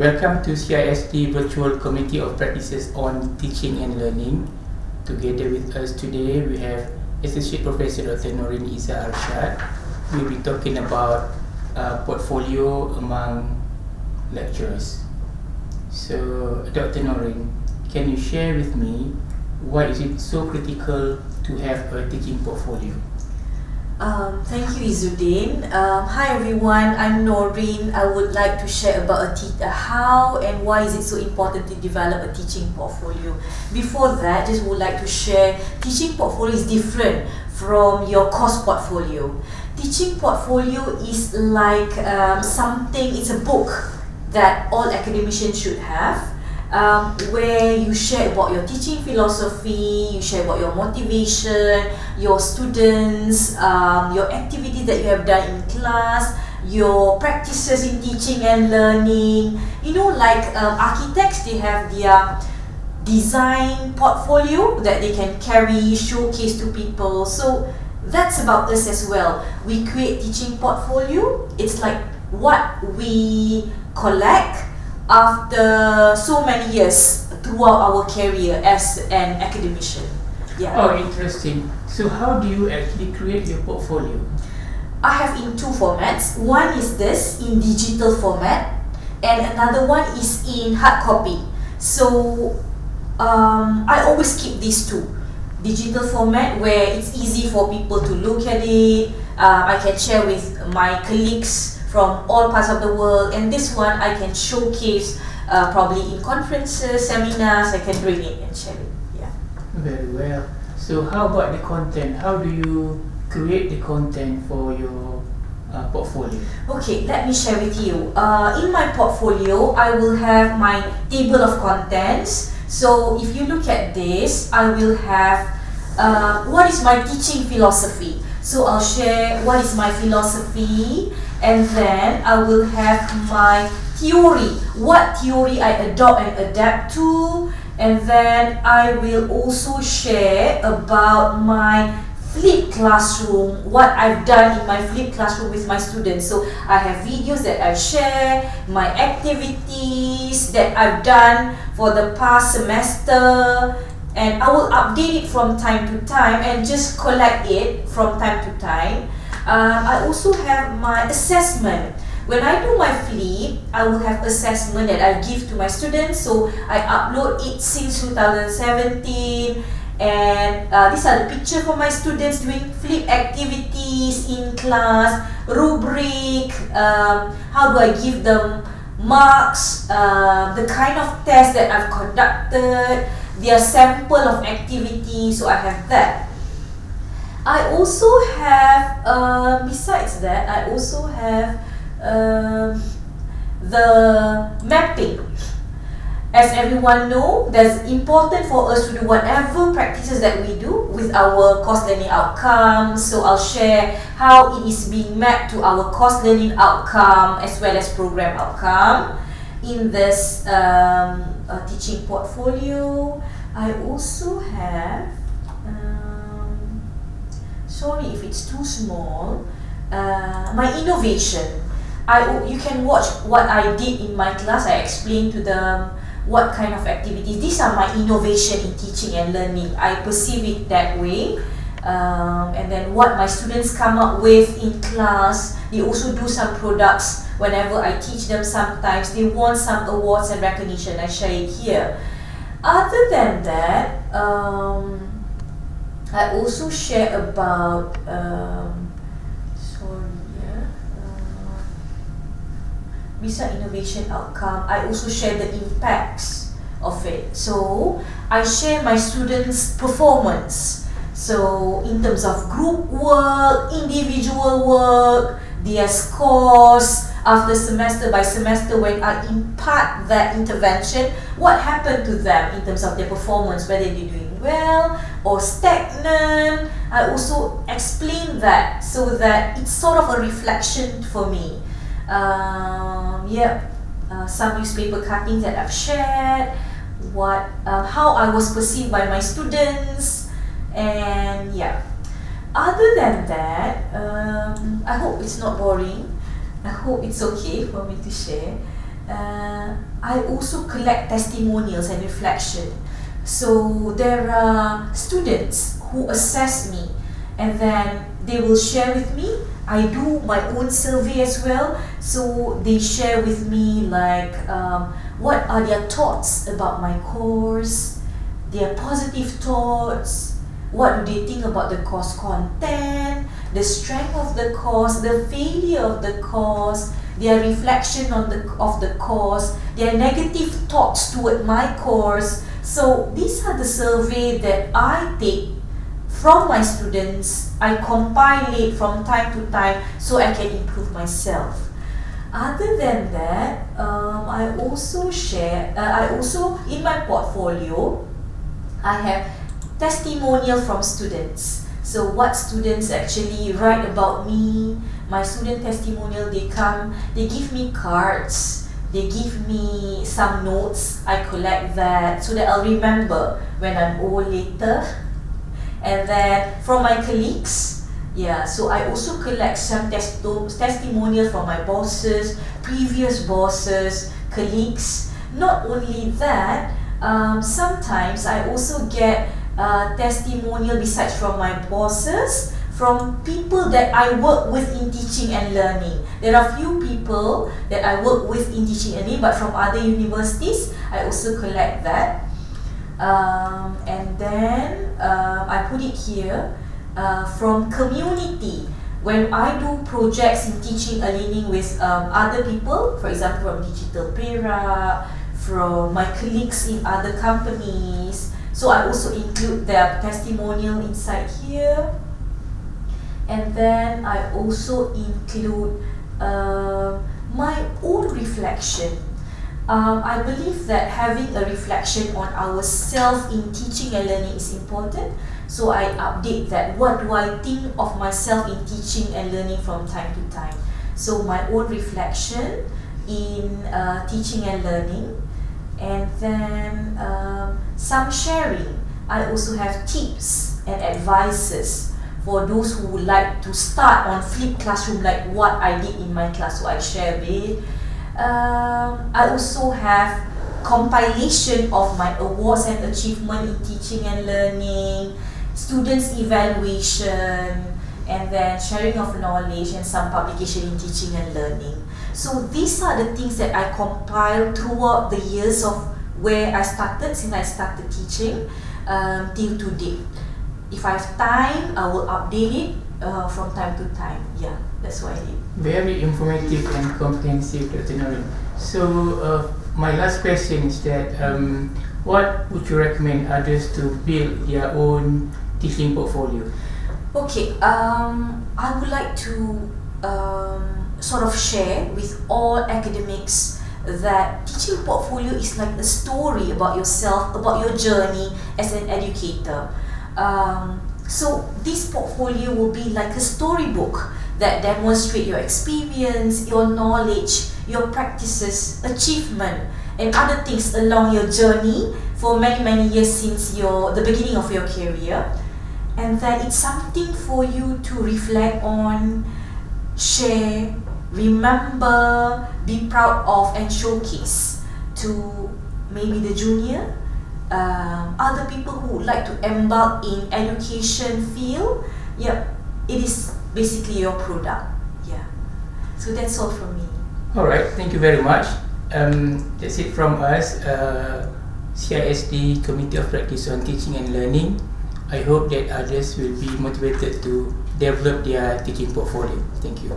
Welcome to CISD Virtual Committee of Practices on Teaching and Learning. Together with us today, we have Associate Professor Dr. Noreen Iza Arshad. We'll be talking about portfolio among lecturers. So, Dr. Noreen, can you share with me why is it so critical to have a teaching portfolio? Thank you, Izzuddin. Hi everyone, I'm Noreen. I would like to share about how and why is it so important to develop a teaching portfolio. Before that, just would like to share teaching portfolio is different from your course portfolio. Teaching portfolio is like it's a book that all academicians should have. Where you share about your teaching philosophy, you share about your motivation, your students, your activities that you have done in class, your practices in teaching and learning. You know, like architects, they have their design portfolio that they can carry, showcase to people. So that's about us as well. We create teaching portfolio. It's like what we collect after so many years throughout our career as an academician. Yeah. Oh, interesting. So how do you actually create your portfolio? I have in two formats. One is this in digital format and another one is in hard copy. So I always keep these two. Digital format where it's easy for people to look at it. I can share with my colleagues from all parts of the world, and this one I can showcase probably in conferences, seminars. I can bring it and share it. Yeah. Very well. So how about the content? How do you create the content for your portfolio? Okay, let me share with you. In my portfolio, I will have my table of contents. So if you look at this, I will have what is my teaching philosophy. So I'll share what is my philosophy, and then I will have my theory, what theory I adopt and adapt to, and then I will also share about my flipped classroom, what I've done in my flipped classroom with my students. So I have videos that I share, my activities that I've done for the past semester, and I will update it from time to time and just collect it from time to time. I also have my assessment. When I do my flip, I will have assessment that I give to my students. So I upload it since 2017, and these are the pictures for my students doing flip activities in class, rubric, how do I give them marks, the kind of test that I've conducted, their sample of activity. So I have that. I also have, besides that, I also have the mapping. As everyone knows, that's important for us to do whatever practices that we do with our course learning outcomes. So I'll share how it is being mapped to our course learning outcome as well as program outcome in this teaching portfolio. I also have, sorry if it's too small, my innovation. You can watch what I did in my class. I explained to them what kind of activities. These are my innovation in teaching and learning. I perceive it that way. And then what my students come up with in class. They also do some products whenever I teach them. Sometimes they want some awards and recognition. I share it here. Other than that, I also share about beside innovation outcome, I also share the impacts of it. So I share my students' performance. So in terms of group work, individual work, their scores after semester by semester, when I impart that intervention, what happened to them in terms of their performance, whether they're doing well or stagnant. I also explain that so that it's sort of a reflection for me. Some newspaper cuttings that I've shared, how I was perceived by my students, and yeah. Other than that, I hope it's not boring. I hope it's okay for me to share. I also collect testimonials and reflection. So there are students who assess me, and then they will share with me. I do my own survey as well, so they share with me like what are their thoughts about my course, their positive thoughts, what do they think about the course content, the strength of the course, the failure of the course, their reflection on of the course, their negative thoughts toward my course. So these are the survey that I take from my students. I compile it from time to time so I can improve myself. Other than that, I also share, in my portfolio, I have testimonial from students. So what students actually write about me, my student testimonial, they come, they give me cards, they give me some notes, I collect that so that I'll remember when I'm old later. And then from my colleagues, yeah, so I also collect some testimonials from my bosses, previous bosses, colleagues. Not only that, sometimes I also get testimonial besides from my bosses, from people that I work with in teaching and learning. There are few people that I work with in teaching and learning, but from other universities, I also collect that. And then I put it here, from community. When I do projects in teaching and learning with other people, for example from Digital Perak, from my colleagues in other companies, so I also include their testimonial inside here. And then I also include my own reflection. I believe that having a reflection on ourselves in teaching and learning is important. So I update that. What do I think of myself in teaching and learning from time to time? So my own reflection in teaching and learning. And then some sharing. I also have tips and advices for those who would like to start on flipped classroom, like what I did in my class, so I share it. I also have compilation of my awards and achievement in teaching and learning, students evaluation, and then sharing of knowledge and some publication in teaching and learning. So these are the things that I compiled throughout the years of where I started, since I started teaching till today. If I have time, I will update it from time to time. Yeah, that's what I did. Very informative and comprehensive, Dr. Noreen. So my last question is that what would you recommend others to build their own teaching portfolio? Okay, I would like to sort of share with all academics that teaching portfolio is like a story about yourself, about your journey as an educator. So this portfolio will be like a storybook that demonstrates your experience, your knowledge, your practices, achievement, and other things along your journey for many years since the beginning of your career. And that it's something for you to reflect on, share, remember, be proud of, and showcase to maybe the junior, other people who would like to embark in education field. Yep, it is basically your product. Yeah, so that's all from me. Alright, thank you very much. That's it from us, CISD Committee of Practice on Teaching and Learning. I hope that others will be motivated to develop their teaching portfolio. Thank you.